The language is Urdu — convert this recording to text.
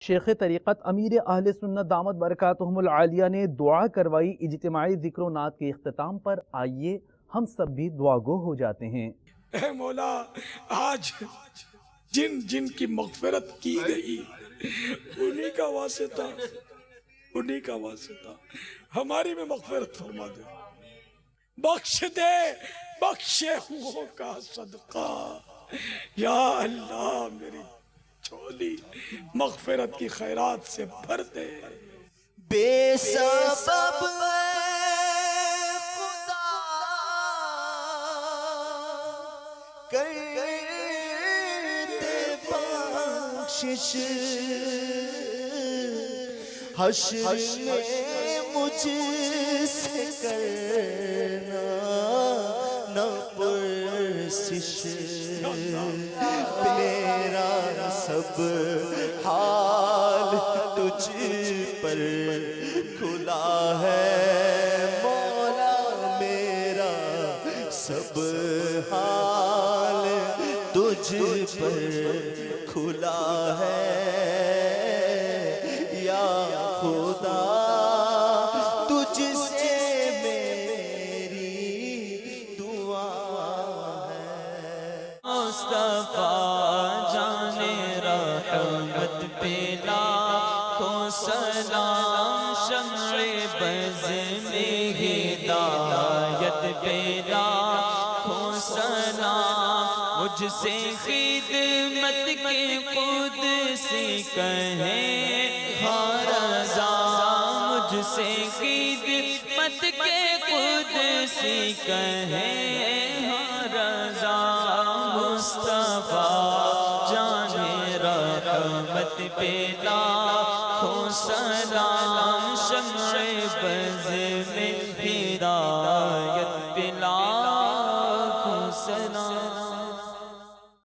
شیخ طریقت امیر اہل سنت دامت برکاتہم العالیہ نے دعا کروائی اجتماعی ذکر و نعت کے اختتام پر۔ آئیے ہم سب بھی دعا گو ہو جاتے ہیں۔ اے مولا، آج جن جن کی مغفرت کی گئی انہی کا واسطہ ہماری میں مغفرت فرما دے، بخش دے، بخشے ہوں کا صدقہ یا اللہ، میری جھولی مغفرت کی خیرات سے بھر دے۔ بے سبب خدا کر دے بخشش، حشر میں مجھ سے کرنا نہ پرسش، میرا سب حال تجھ پر کھلا ہے مولا، میرا سب حال تجھ پر کھلا ہے یا خدا، تجھ سے میری دعا ہے۔ مصطفیٰ جانے رحمت پہ لاکھوں سلام، شمع بز میں ہدایت پہ لاکھوں سلام، مجھ سے خدمت کے قدسی کہیں ہاں رضا، مجھ سے خدمت کے قدسی کہیں ہاں رضا، مصطفیٰ جانے رحمت پہ لاکھوں سلام، شمع بز میں ہدایت